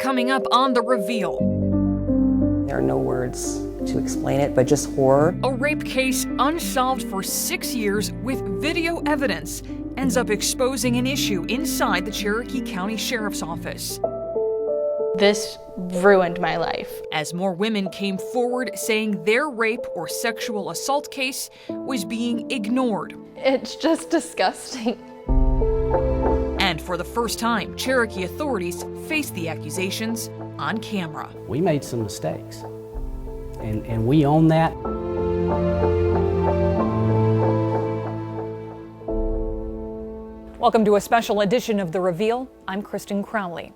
coming up on The Reveal. There are no words to explain it, but just horror. A rape case unsolved for 6 years with video evidence ends up exposing an issue inside the Cherokee County Sheriff's Office. This ruined my life. As more women came forward saying their rape or sexual assault case was being ignored. It's just disgusting. And for the first time, Cherokee authorities faced the accusations on camera. We made some mistakes, and we own that. Welcome to a special edition of The Reveal. I'm Kristin Crowley.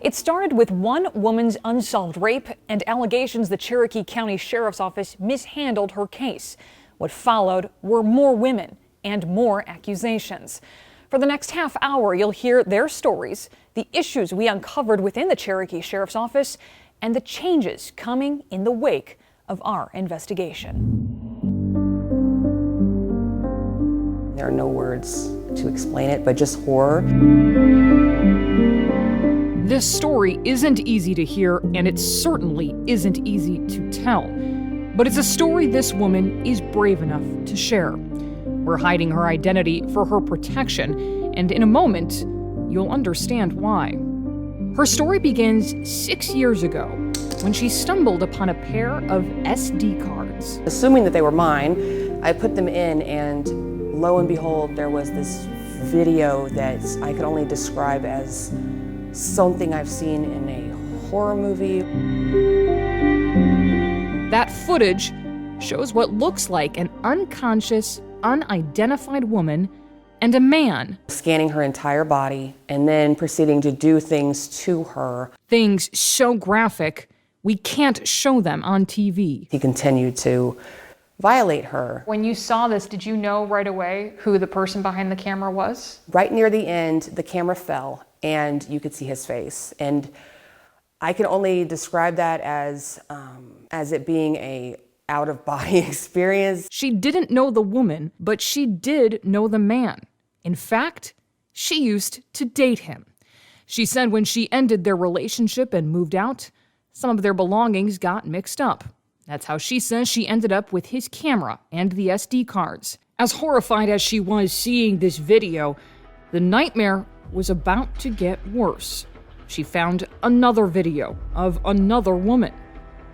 It started with one woman's unsolved rape and allegations the Cherokee County Sheriff's Office mishandled her case. What followed were more women and more accusations. For the next half hour, you'll hear their stories, the issues we uncovered within the Cherokee Sheriff's Office, and the changes coming in the wake of our investigation. There are no words to explain it, but just horror. This story isn't easy to hear, and it certainly isn't easy to tell. But it's a story this woman is brave enough to share. We're hiding her identity for her protection, and in a moment, you'll understand why. Her story begins 6 years ago, when she stumbled upon a pair of SD cards. Assuming that they were mine, I put them in, and lo and behold, there was this video that I could only describe as something I've seen in a horror movie. That footage shows what looks like an unconscious, unidentified woman and a man Scanning her entire body and then proceeding to do things to her. Things so graphic, we can't show them on TV. He continued to violate her. When you saw this, did you know right away who the person behind the camera was? Right near the end, the camera fell and you could see his face. And I can only describe that as it being a out-of-body experience. She didn't know the woman, but she did know the man. In fact, she used to date him. She said when she ended their relationship and moved out, some of their belongings got mixed up. That's how she says she ended up with his camera and the SD cards. As horrified as she was seeing this video, the nightmare was about to get worse. She found another video of another woman,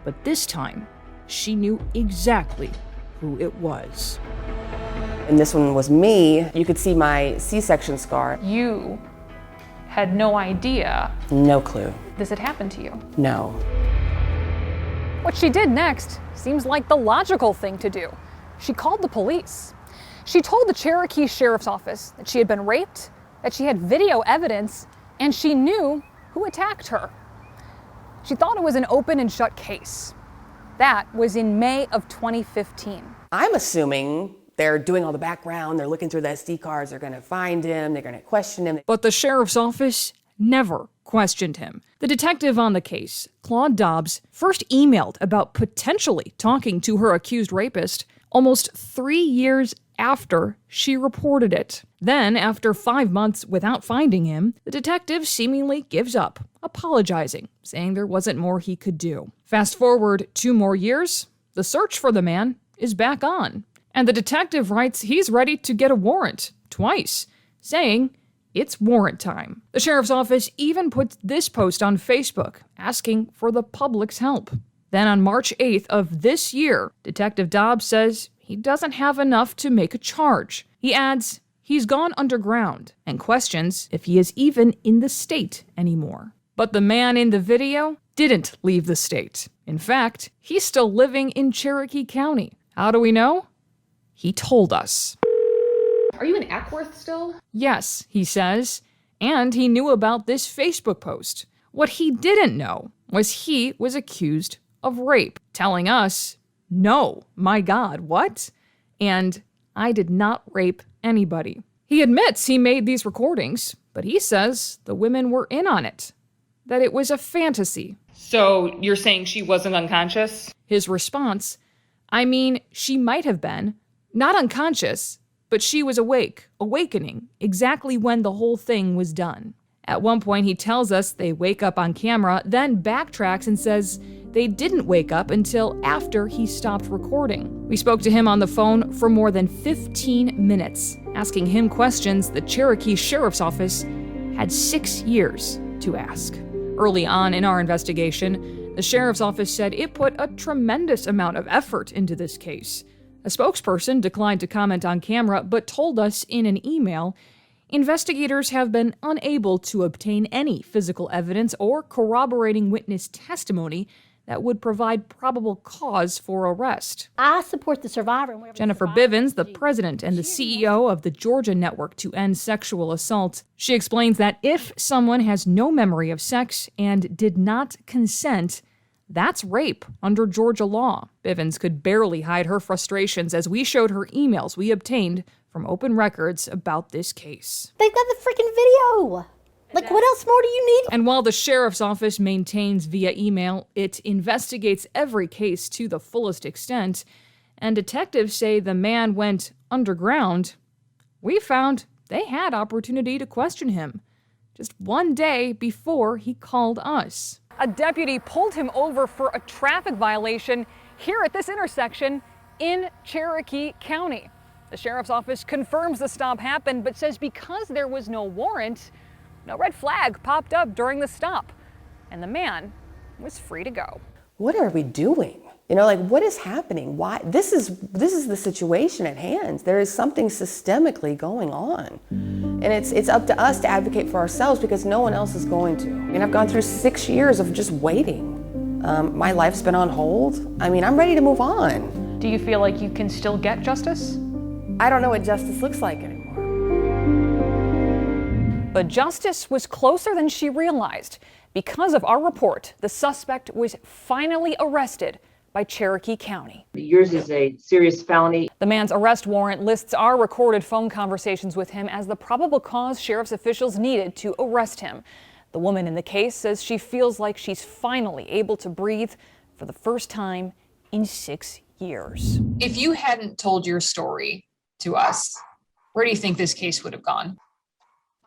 but this time, she knew exactly who it was. And this one was me. You could see my C-section scar. You had no idea No clue. this had happened to you. No. What she did next seems like the logical thing to do. She called the police. She told the Cherokee Sheriff's Office that she had been raped, that she had video evidence, and she knew who attacked her. She thought it was an open and shut case. That was in May of 2015. I'm assuming they're doing all the background, they're looking through the SD cards, they're gonna find him, they're gonna question him. But the sheriff's office never questioned him. The detective on the case, Claude Dobbs, first emailed about potentially talking to her accused rapist almost 3 years after she reported it. Then, after 5 months without finding him, the detective seemingly gives up, apologizing, saying there wasn't more he could do. Fast forward 2 more years, the search for the man is back on. And the detective writes he's ready to get a warrant, twice, saying it's warrant time. The sheriff's office even put this post on Facebook, asking for the public's help. Then on March 8th of this year, Detective Dobbs says he doesn't have enough to make a charge. He adds he's gone underground and questions if he is even in the state anymore. But the man in the video didn't leave the state. In fact, he's still living in Cherokee County. How do we know? He told us. Are you in Ackworth still? Yes, he says, and he knew about this Facebook post. What he didn't know was he was accused of rape, telling us, no, my God, what? And I did not rape anybody. He admits he made these recordings, but he says the women were in on it, that it was a fantasy. So you're saying she wasn't unconscious? His response, I mean, she might have been, not unconscious, but she was awakening exactly when the whole thing was done. At one point, he tells us they wake up on camera, then backtracks and says they didn't wake up until after he stopped recording. We spoke to him on the phone for more than 15 minutes, asking him questions the Cherokee Sheriff's Office had 6 years to ask. Early on in our investigation, the Sheriff's Office said it put a tremendous amount of effort into this case. A spokesperson declined to comment on camera, but told us in an email, investigators have been unable to obtain any physical evidence or corroborating witness testimony that would provide probable cause for arrest. I support the survivor. Jennifer Bivens, the president and the CEO of the Georgia Network to End Sexual Assault, she explains that if someone has no memory of sex and did not consent, that's rape under Georgia law. Bivens could barely hide her frustrations as we showed her emails we obtained from open records about this case. They've got the freaking video. Like, what else more do you need? And while the sheriff's office maintains via email, it investigates every case to the fullest extent, and detectives say the man went underground, we found they had opportunity to question him just one day before he called us. A deputy pulled him over for a traffic violation here at this intersection in Cherokee County. The sheriff's office confirms the stop happened, but says because there was no warrant, no red flag popped up during the stop, and the man was free to go. What are we doing? You know, like, what is happening? Why? This is the situation at hand. There is something systemically going on. And it's up to us to advocate for ourselves because no one else is going to. And I've gone through 6 years of just waiting. My life's been on hold. I mean, I'm ready to move on. Do you feel like you can still get justice? I don't know what justice looks like anymore. But justice was closer than she realized. Because of our report, the suspect was finally arrested by Cherokee County. Yours is a serious felony. The man's arrest warrant lists our recorded phone conversations with him as the probable cause sheriff's officials needed to arrest him. The woman in the case says she feels like she's finally able to breathe for the first time in 6 years. If you hadn't told your story to us, where do you think this case would have gone?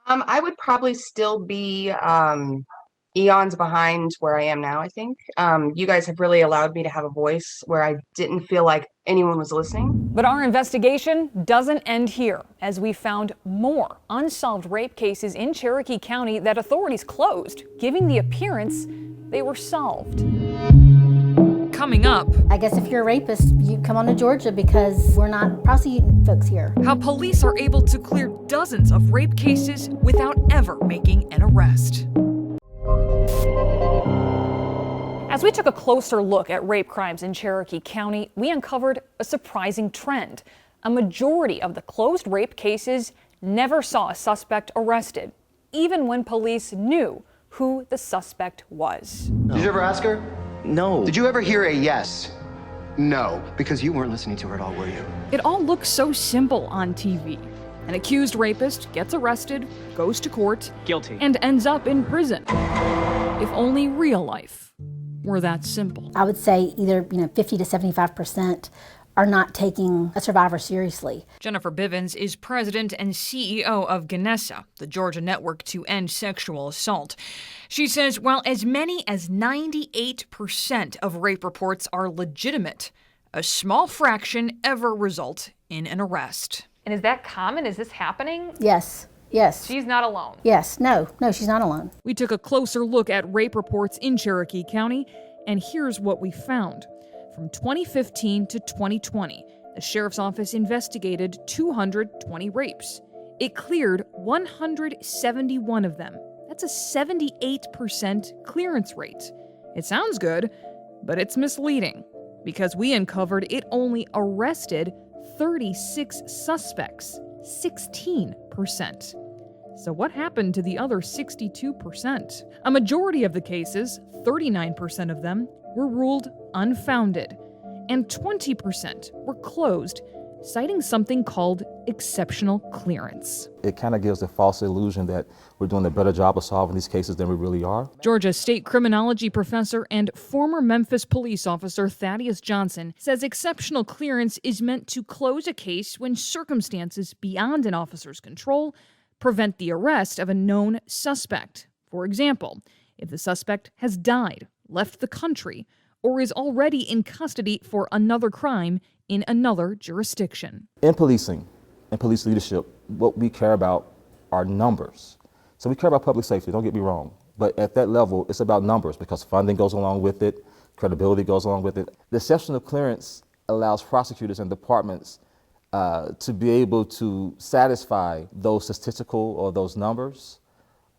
I would probably still be eons behind where I am now, I think. You guys have really allowed me to have a voice where I didn't feel like anyone was listening. But our investigation doesn't end here, as we found more unsolved rape cases in Cherokee County that authorities closed, giving the appearance they were solved. Coming up, I guess if you're a rapist, you come on to Georgia because we're not prosecuting folks here. how police are able to clear dozens of rape cases without ever making an arrest. As we took a closer look at rape crimes in Cherokee County, we uncovered a surprising trend. A majority of the closed rape cases never saw a suspect arrested, even when police knew who the suspect was. Did you ever ask her? No. Did you ever hear a yes? No, because you weren't listening to her at all, were you? It all looks so simple on TV. An accused rapist gets arrested, goes to court, Guilty. and ends up in prison. If only real life were that simple. I would say either 50 to 75% are not taking a survivor seriously. Jennifer Bivens is president and CEO of Ganessa, the Georgia Network to End Sexual Assault. She says while as many as 98% of rape reports are legitimate, a small fraction ever result in an arrest. And is that common? Is this happening? Yes. Yes. She's not alone. Yes. No, she's not alone. We took a closer look at rape reports in Cherokee County, and here's what we found. From 2015 to 2020, the sheriff's office investigated 220 rapes. It cleared 171 of them. That's a 78% clearance rate. It sounds good, but it's misleading because we uncovered it only arrested 36 suspects, 16%. So what happened to the other 62%? A majority of the cases, 39% of them, were ruled unfounded, and 20% were closed, citing something called exceptional clearance. It kind of gives a false illusion that we're doing a better job of solving these cases than we really are. Georgia State criminology professor and former Memphis police officer Thaddeus Johnson says exceptional clearance is meant to close a case when circumstances beyond an officer's control prevent the arrest of a known suspect. For example, if the suspect has died, left the country, or is already in custody for another crime in another jurisdiction. In policing and police leadership, what we care about are numbers. So we care about public safety, don't get me wrong. But at that level, it's about numbers because funding goes along with it, credibility goes along with it. The exceptional clearance allows prosecutors and departments to be able to satisfy those statistical or those numbers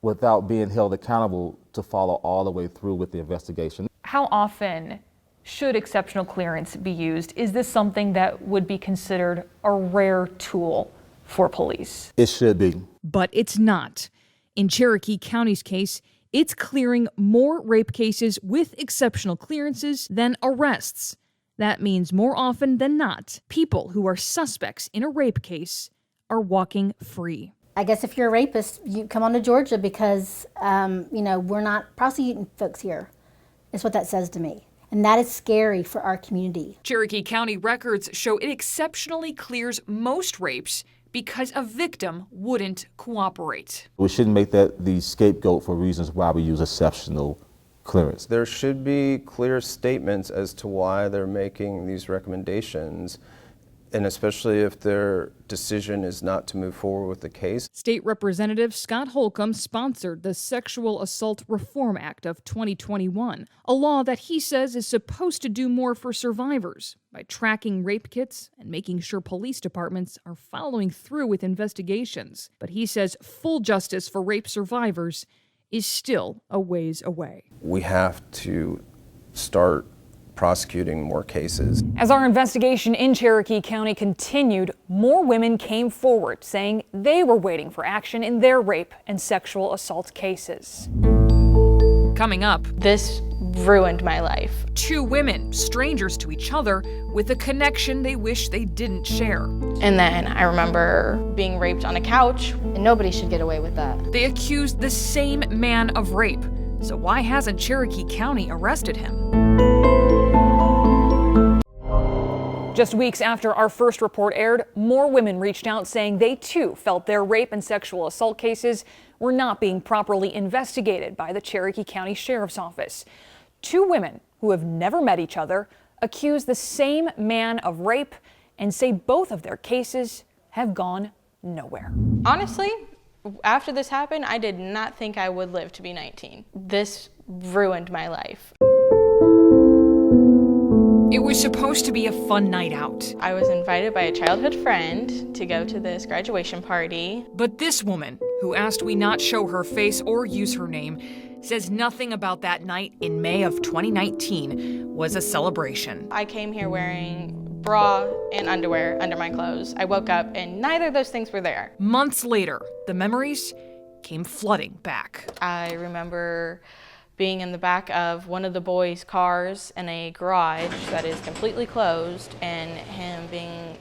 without being held accountable to follow all the way through with the investigation. How often should exceptional clearance be used? Is this something that would be considered a rare tool for police? It should be. But it's not. In Cherokee County's case, it's clearing more rape cases with exceptional clearances than arrests. That means more often than not, people who are suspects in a rape case are walking free. I guess if you're a rapist, you come on to Georgia because, we're not prosecuting folks here, is what that says to me. And that is scary for our community. Cherokee County records show it exceptionally clears most rapes because a victim wouldn't cooperate. We shouldn't make that the scapegoat for reasons why we use exceptional clearance. There should be clear statements as to why they're making these recommendations, and especially if their decision is not to move forward with the case. State Representative Scott Holcomb sponsored the Sexual Assault Reform Act of 2021, a law that he says is supposed to do more for survivors by tracking rape kits and making sure police departments are following through with investigations. But he says full justice for rape survivors is still a ways away. We have to start prosecuting more cases. As our investigation in Cherokee County continued, more women came forward saying they were waiting for action in their rape and sexual assault cases. Coming up, this ruined my life. 2 women, strangers to each other, with a connection they wish they didn't share. And then I remember being raped on a couch, and nobody should get away with that. They accused the same man of rape. So why hasn't Cherokee County arrested him? Just weeks after our first report aired, more women reached out saying they too felt their rape and sexual assault cases were not being properly investigated by the Cherokee County Sheriff's Office. 2 women who have never met each other accuse the same man of rape and say both of their cases have gone nowhere. Honestly, after this happened, I did not think I would live to be 19. This ruined my life. It was supposed to be a fun night out. I was invited by a childhood friend to go to this graduation party. But this woman, who asked we not show her face or use her name, says nothing about that night in May of 2019 was a celebration. I came here wearing bra and underwear under my clothes. I woke up and neither of those things were there. Months later, the memories came flooding back. I remember being in the back of one of the boys' cars in a garage that is completely closed and him being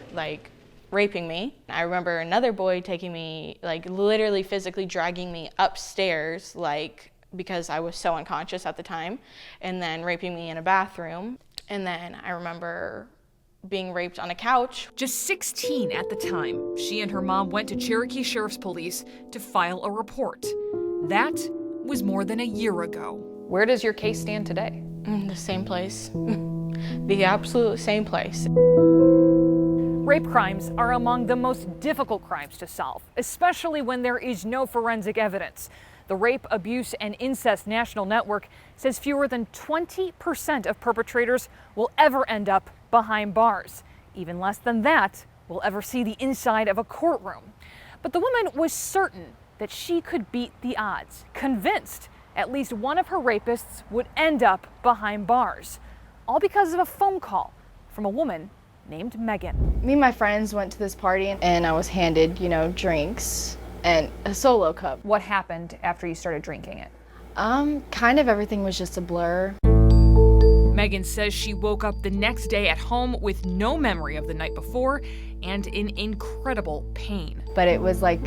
raping me. I remember another boy taking me, literally physically dragging me upstairs, because I was so unconscious at the time, and then raping me in a bathroom. And then I remember being raped on a couch. Just 16 at the time, she and her mom went to Cherokee Sheriff's Police to file a report. That was more than a year ago. Where does your case stand today? The same place. The absolute same place. Rape crimes are among the most difficult crimes to solve, especially when there is no forensic evidence. The Rape, Abuse, and Incest National Network says fewer than 20% of perpetrators will ever end up behind bars. Even less than that will ever see the inside of a courtroom. But the woman was certain that she could beat the odds, convinced at least one of her rapists would end up behind bars, all because of a phone call from a woman named Megan. Me and my friends went to this party and I was handed, drinks and a Solo cup. What happened after you started drinking it? Kind of everything was just a blur. Megan says she woke up the next day at home with no memory of the night before and in incredible pain. But it was like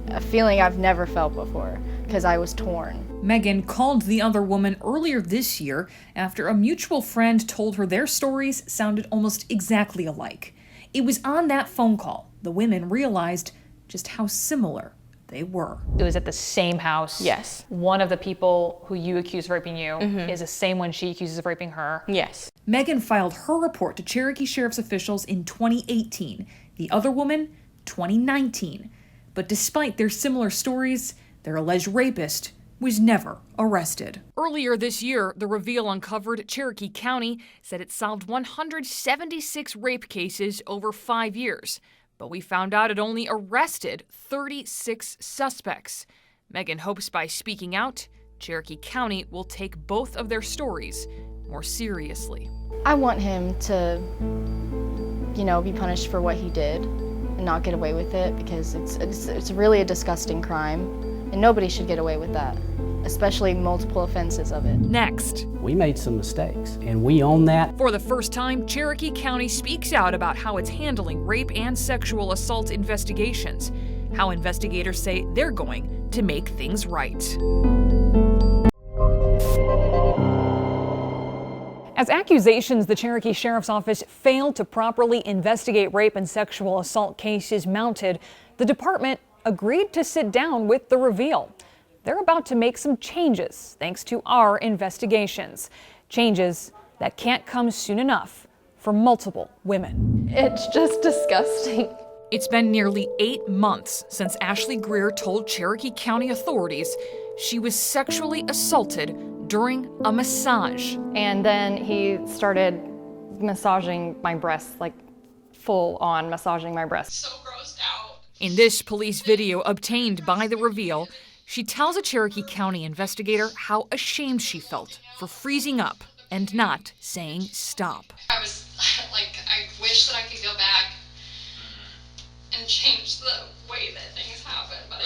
a feeling I've never felt before because I was torn. Megan called the other woman earlier this year after a mutual friend told her their stories sounded almost exactly alike. It was on that phone call the women realized just how similar they were. It was at the same house. Yes. One of the people who you accuse of raping you is the same one she accuses of raping her. Yes. Megan filed her report to Cherokee Sheriff's officials in 2018. The other woman, 2019. But despite their similar stories, their alleged rapist was never arrested. Earlier this year, the Reveal uncovered Cherokee County said it solved 176 rape cases over 5 years. But we found out it only arrested 36 suspects. Megan hopes by speaking out, Cherokee County will take both of their stories more seriously. I want him to, be punished for what he did and not get away with it, because it's really a disgusting crime, and nobody should get away with that, especially multiple offenses of it. Next. We made some mistakes, and we own that. For the first time, Cherokee County speaks out about how it's handling rape and sexual assault investigations, how investigators say they're going to make things right. As accusations the Cherokee Sheriff's Office failed to properly investigate rape and sexual assault cases mounted, the department agreed to sit down with the Reveal. They're about to make some changes thanks to our investigations. Changes that can't come soon enough for multiple women. It's just disgusting. It's been nearly 8 months since Ashley Greer told Cherokee County authorities she was sexually assaulted during a massage. And then he started massaging my breasts, like full on massaging my breasts. So grossed out. In this police video obtained by the Reveal, she tells a Cherokee County investigator how ashamed she felt for freezing up and not saying stop. I was like, I wish that I could go back and change the way that things happen, but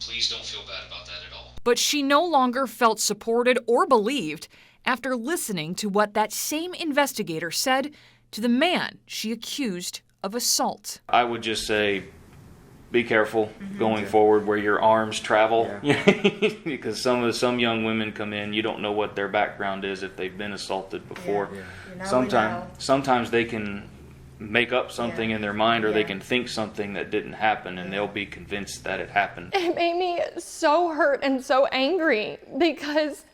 please don't feel bad about that at all. But she no longer felt supported or believed after listening to what that same investigator said to the man she accused of assault. I would just say, be careful going forward where your arms travel, because some young women come in, you don't know what their background is if they've been assaulted before. Sometimes they can make up something in their mind, or they can think something that didn't happen, and they'll be convinced that it happened. It made me so hurt and so angry, because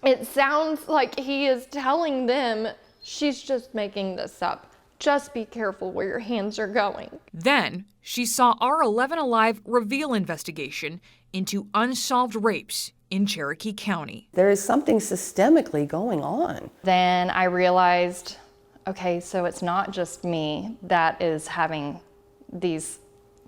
it sounds like he is telling them, she's just making this up. Just be careful where your hands are going. Then she saw our 11 Alive Reveal investigation into unsolved rapes in Cherokee County. There is something systemically going on. Then I realized, okay, so it's not just me that is having these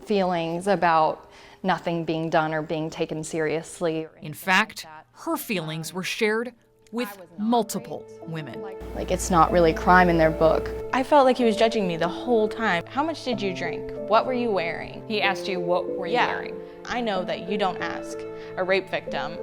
feelings about nothing being done or being taken seriously. In fact, her feelings were shared with multiple women. Like, it's not really crime in their book. I felt like he was judging me the whole time. How much did you drink? What were you wearing? He asked you, what were you wearing? I know that you don't ask a rape victim,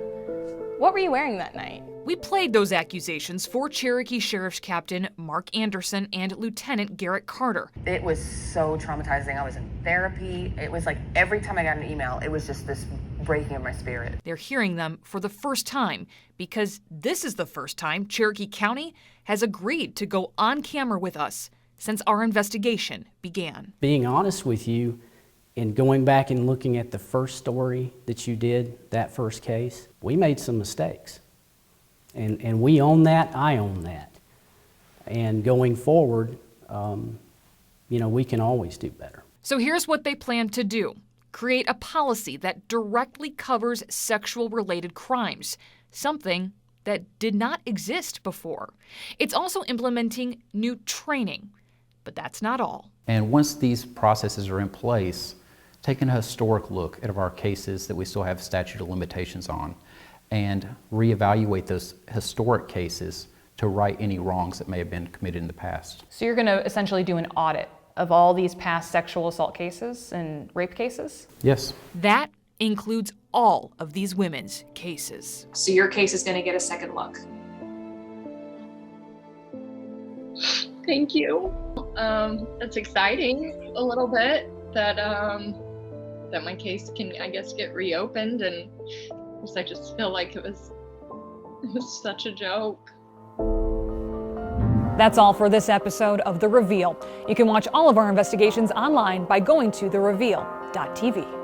what were you wearing that night? We played those accusations for Cherokee Sheriff's Captain Mark Anderson and Lieutenant Garrett Carter. It was so traumatizing. I was in therapy. It was like every time I got an email, it was just this breaking of my spirit. They're hearing them for the first time because this is the first time Cherokee County has agreed to go on camera with us since our investigation began. Being honest with you, and going back and looking at the first story that you did, that first case, we made some mistakes. And we own that, I own that. And going forward, we can always do better. So here's what they plan to do. Create a policy that directly covers sexual-related crimes, something that did not exist before. It's also implementing new training, but that's not all. And once these processes are in place, taking a historic look at our cases that we still have statute of limitations on, and reevaluate those historic cases to right any wrongs that may have been committed in the past. So you're going to essentially do an audit of all these past sexual assault cases and rape cases? Yes. That includes all of these women's cases. So your case is going to get a second look. Thank you. It's exciting a little bit that that my case can, I guess, get reopened, and I just feel like it was such a joke. That's all for this episode of The Reveal. You can watch all of our investigations online by going to thereveal.tv.